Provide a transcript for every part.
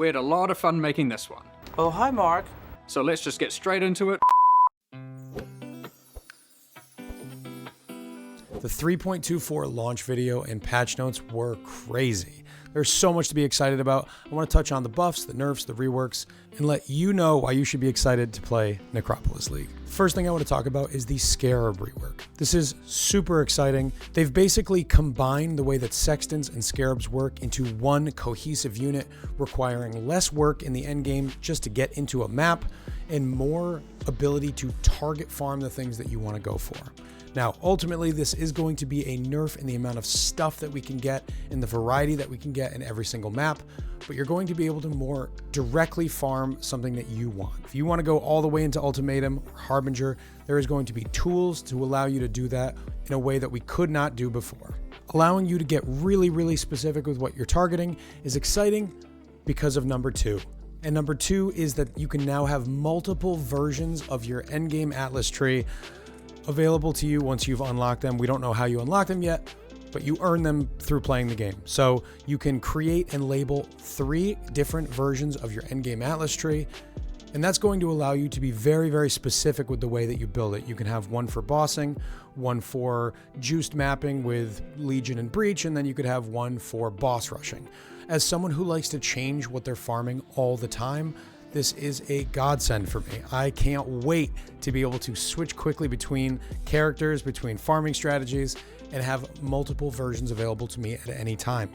We had a lot of fun making this one. Oh, hi, Mark. So let's just get straight into it. The 3.24 launch video and patch notes were crazy. There's so much to be excited about. I want to touch on the buffs, the nerfs, the reworks, and let you know why you should be excited to play Necropolis League. First thing I want to talk about is the Scarab Rework. This is super exciting. They've basically combined the way that Sextons and Scarabs work into one cohesive unit, requiring less work in the endgame just to get into a map and more ability to target farm the things that you want to go for. Now, ultimately, this is going to be a nerf in the amount of stuff that we can get and the variety that we can get in every single map, but you're going to be able to more directly farm something that you want. If you want to go all the way into Ultimatum or Harbinger, there is going to be tools to allow you to do that in a way that we could not do before. Allowing you to get really specific with what you're targeting is exciting because of number 2. And number 2 is that you can now have multiple versions of your endgame Atlas tree available to you once you've unlocked them. We don't know how you unlock them yet, but you earn them through playing the game. So you can create and label 3 different versions of your endgame Atlas tree, and that's going to allow you to be very specific with the way that you build it. You can have one for bossing, one for juiced mapping with Legion and Breach, and then you could have one for boss rushing. As someone who likes to change what they're farming all the time, this is a godsend for me. I can't wait to be able to switch quickly between characters, between farming strategies, and have multiple versions available to me at any time.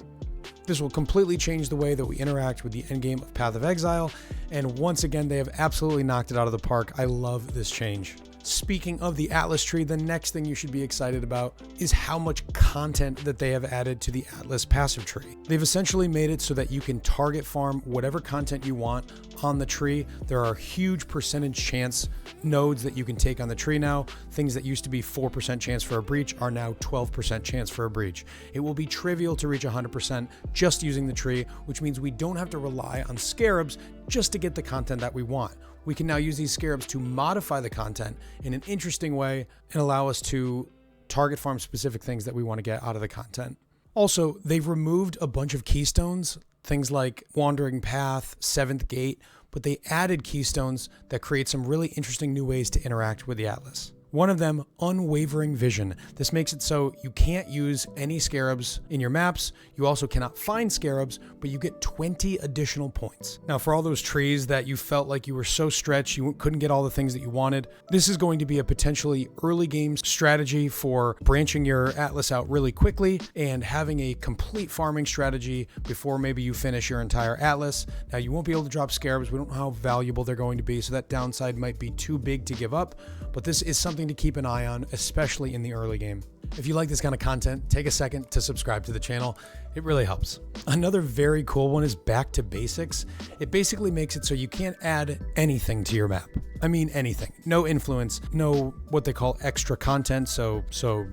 This will completely change the way that we interact with the endgame of Path of Exile, and once again, they have absolutely knocked it out of the park. I love this change. Speaking of the Atlas tree, the next thing you should be excited about is how much content that they have added to the Atlas passive tree. They've essentially made it so that you can target farm whatever content you want on the tree. There are huge percentage chance nodes that you can take on the tree now. Things that used to be 4% chance for a breach are now 12% chance for a breach. It will be trivial to reach 100% just using the tree, which means we don't have to rely on scarabs just to get the content that we want. We can now use these scarabs to modify the content in an interesting way and allow us to target farm specific things that we want to get out of the content. Also, they've removed a bunch of keystones, things like Wandering Path, Seventh Gate, but they added keystones that create some really interesting new ways to interact with the Atlas. One of them, Unwavering Vision. This makes it so you can't use any scarabs in your maps. You also cannot find scarabs, but you get 20 additional points. Now, for all those trees that you felt like you were so stretched, you couldn't get all the things that you wanted, this is going to be a potentially early game strategy for branching your Atlas out really quickly and having a complete farming strategy before maybe you finish your entire Atlas. Now, you won't be able to drop scarabs. We don't know how valuable they're going to be, so that downside might be too big to give up, but this is something to keep an eye on, especially in the early game. If you like this kind of content, take a second to subscribe to the channel. It really helps. Another very cool one is Back to Basics. It basically makes it so you can't add anything to your map. I mean anything. No influence, no what they call extra content, so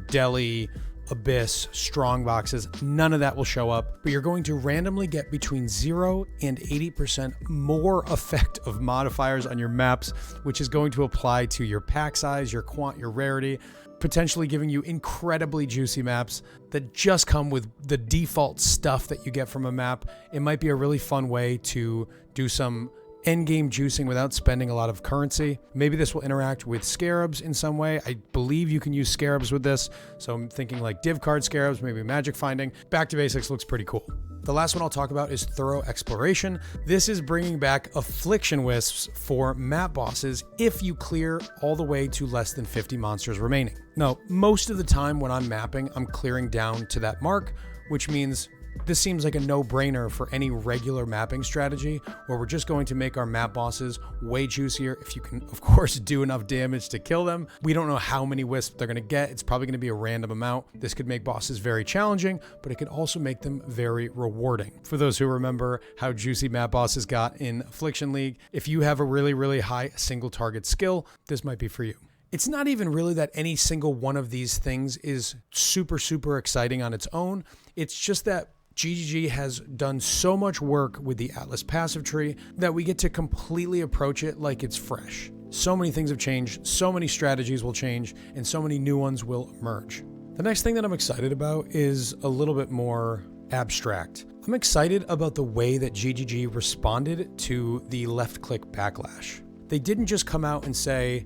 deli, abyss, strong boxes, none of that will show up, but you're going to randomly get between 0 and 80% more effect of modifiers on your maps, which is going to apply to your pack size, your quant, your rarity, potentially giving you incredibly juicy maps that just come with the default stuff that you get from a map. It might be a really fun way to do some endgame juicing without spending a lot of currency. Maybe this will interact with scarabs in some way. I believe you can use scarabs with this, so I'm thinking like div card scarabs, maybe magic finding. Back to Basics looks pretty cool. The last one I'll talk about is Thorough Exploration. This is bringing back Affliction Wisps for map bosses if you clear all the way to less than 50 monsters remaining. Now, most of the time when I'm mapping, I'm clearing down to that mark, which means this seems like a no-brainer for any regular mapping strategy where we're just going to make our map bosses way juicier if you can, of course, do enough damage to kill them. We don't know how many wisps they're going to get. It's probably going to be a random amount. This could make bosses very challenging, but it could also make them very rewarding. For those who remember how juicy map bosses got in Affliction League, if you have a really high single target skill, this might be for you. It's not even really that any single one of these things is super exciting on its own. It's just that GGG has done so much work with the Atlas passive tree that we get to completely approach it like it's fresh. So many things have changed, so many strategies will change, and so many new ones will emerge. The next thing that I'm excited about is a little bit more abstract. I'm excited about the way that GGG responded to the left-click backlash. They didn't just come out and say,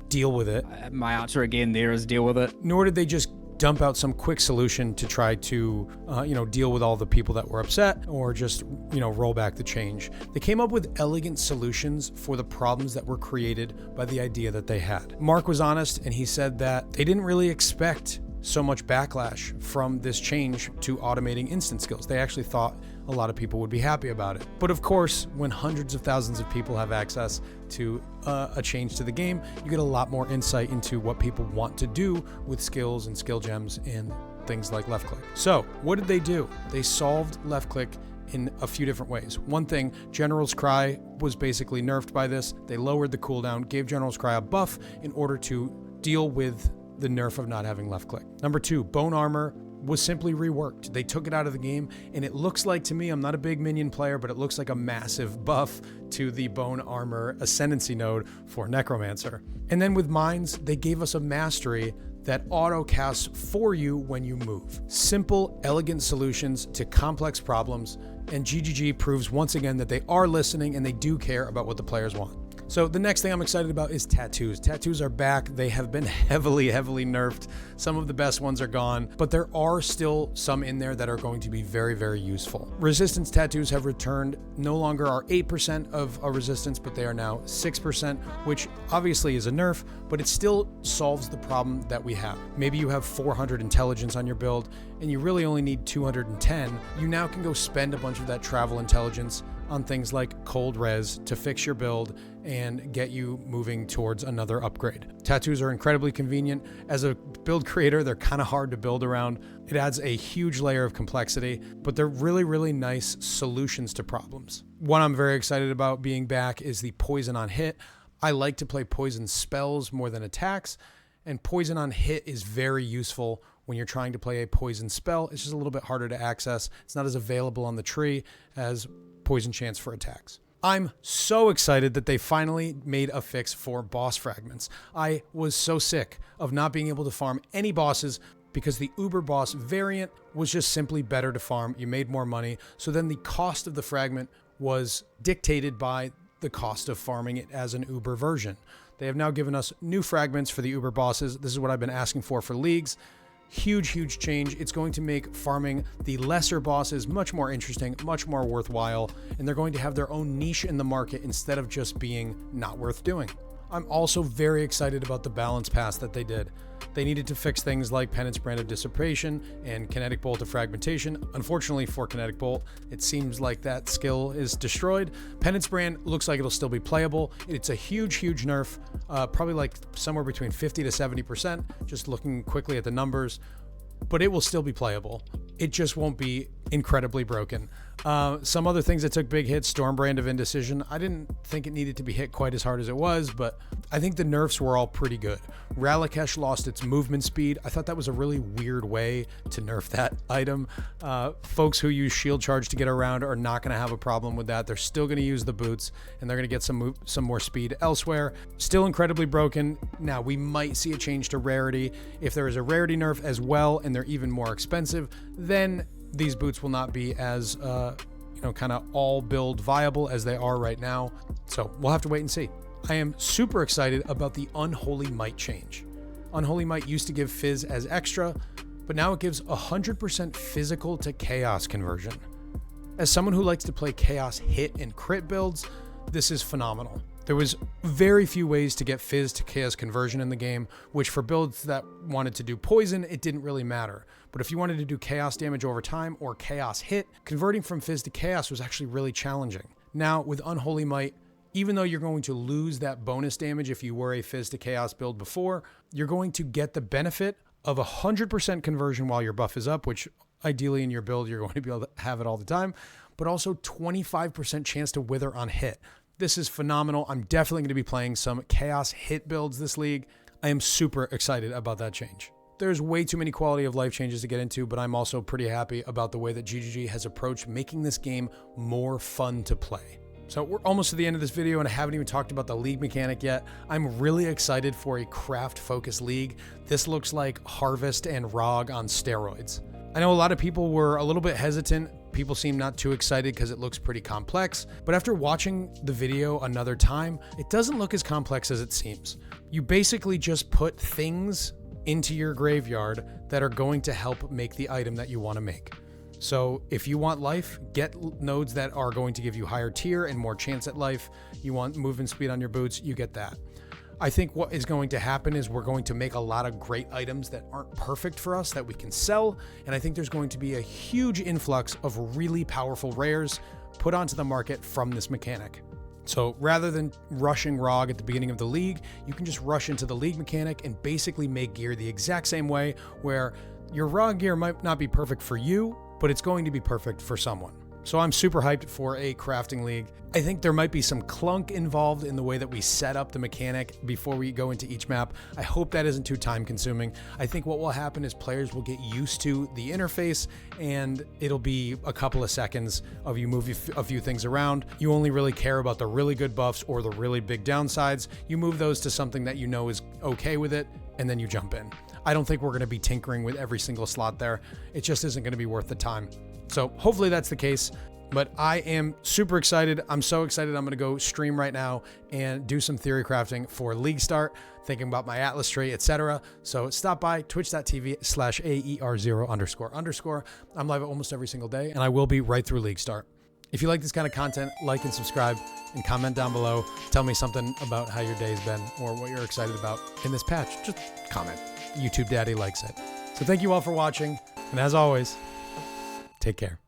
deal with it. My answer again there is deal with it. Nor did they just dump out some quick solution to try to, deal with all the people that were upset or just, roll back the change. They came up with elegant solutions for the problems that were created by the idea that they had. Mark was honest, and he said that they didn't really expect so much backlash from this change to automating instant skills. They actually thought a lot of people would be happy about it. But of course, when hundreds of thousands of people have access to a change to the game, you get a lot more insight into what people want to do with skills and skill gems and things like left click. So what did they do? They solved left click in a few different ways. One thing, General's Cry was basically nerfed by this. They lowered the cooldown, gave General's Cry a buff in order to deal with the nerf of not having left click. Number 2, Bone Armor was simply reworked. They took it out of the game, and it looks like, to me, I'm not a big minion player, but it looks like a massive buff to the Bone Armor Ascendancy node for Necromancer. And then with Mines, they gave us a mastery that auto-casts for you when you move. Simple, elegant solutions to complex problems, and GGG proves once again that they are listening and they do care about what the players want. So the next thing I'm excited about is tattoos. Tattoos are back. They have been heavily nerfed. Some of the best ones are gone, but there are still some in there that are going to be very, very useful. Resistance tattoos have returned. No longer are 8% of a resistance, but they are now 6%, which obviously is a nerf, but it still solves the problem that we have. Maybe you have 400 intelligence on your build and you really only need 210. You now can go spend a bunch of that travel intelligence on things like cold res to fix your build and get you moving towards another upgrade. Tattoos are incredibly convenient. As a build creator, they're kind of hard to build around. It adds a huge layer of complexity, but they're really, really nice solutions to problems. One I'm very excited about being back is the poison on hit. I like to play poison spells more than attacks, and poison on hit is very useful when you're trying to play a poison spell. It's just a little bit harder to access. It's not as available on the tree as poison chance for attacks. I'm so excited that they finally made a fix for boss fragments. I was so sick of not being able to farm any bosses because the Uber boss variant was just simply better to farm. You made more money. So then the cost of the fragment was dictated by the cost of farming it as an Uber version. They have now given us new fragments for the Uber bosses. This is what I've been asking for leagues. Huge change. It's going to make farming the lesser bosses much more interesting, much more worthwhile, and they're going to have their own niche in the market instead of just being not worth doing. I'm also very excited about the balance pass that they did. They needed to fix things like Penance Brand of Dissipation and Kinetic Bolt of Fragmentation. Unfortunately for Kinetic Bolt, it seems like that skill is destroyed. Penance Brand looks like it'll still be playable. It's a huge nerf, probably like somewhere between 50 to 70%, just looking quickly at the numbers, but it will still be playable. It just won't be incredibly broken. Some other things that took big hits, Stormbrand of Indecision. I didn't think it needed to be hit quite as hard as it was, but I think the nerfs were all pretty good. Ralakesh lost its movement speed. I thought that was a really weird way to nerf that item. Folks who use shield charge to get around are not going to have a problem with that. They're still going to use the boots, and they're going to get some more speed elsewhere. Still incredibly broken. Now, we might see a change to rarity. If there is a rarity nerf as well, and they're even more expensive, then these boots will not be as, kind of all build viable as they are right now. So we'll have to wait and see. I am super excited about the Unholy Might change. Unholy Might used to give Fizz as extra, but now it gives 100% physical to chaos conversion. As someone who likes to play chaos hit and crit builds, this is phenomenal. There was very few ways to get Fizz to chaos conversion in the game, which for builds that wanted to do poison, it didn't really matter. But if you wanted to do chaos damage over time or chaos hit, converting from Fizz to chaos was actually really challenging. Now with Unholy Might, even though you're going to lose that bonus damage if you were a Fizz to chaos build before, you're going to get the benefit of 100% conversion while your buff is up, which ideally in your build, you're going to be able to have it all the time, but also 25% chance to wither on hit. This is phenomenal. I'm definitely going to be playing some chaos hit builds this league. I am super excited about that change. There's way too many quality of life changes to get into, but I'm also pretty happy about the way that GGG has approached making this game more fun to play. So we're almost to the end of this video and I haven't even talked about the league mechanic yet. I'm really excited for a craft-focused league. This looks like Harvest and ROG on steroids. I know a lot of people were a little bit hesitant. People seem not too excited because it looks pretty complex, but after watching the video another time, it doesn't look as complex as it seems. You basically just put things into your graveyard that are going to help make the item that you want to make. So if you want life, get nodes that are going to give you higher tier and more chance at life. You want movement speed on your boots, you get that. I think what is going to happen is we're going to make a lot of great items that aren't perfect for us that we can sell. And I think there's going to be a huge influx of really powerful rares put onto the market from this mechanic. So rather than rushing ROG at the beginning of the league, you can just rush into the league mechanic and basically make gear the exact same way, where your ROG gear might not be perfect for you, but it's going to be perfect for someone. So I'm super hyped for a crafting league. I think there might be some clunk involved in the way that we set up the mechanic before we go into each map. I hope that isn't too time consuming. I think what will happen is players will get used to the interface and it'll be a couple of seconds of you move a few things around. You only really care about the really good buffs or the really big downsides. You move those to something that you know is okay with it, and then you jump in. I don't think we're going to be tinkering with every single slot there. It just isn't going to be worth the time. So hopefully that's the case, but I am super excited. I'm so excited. I'm going to go stream right now and do some theory crafting for League Start, thinking about my Atlas tree, etc. So stop by twitch.tv/AER0___. I'm live almost every single day, and I will be right through League Start. If you like this kind of content, like and subscribe and comment down below. Tell me something about how your day's been or what you're excited about in this patch. Just comment. YouTube Daddy likes it. So thank you all for watching. And as always, take care.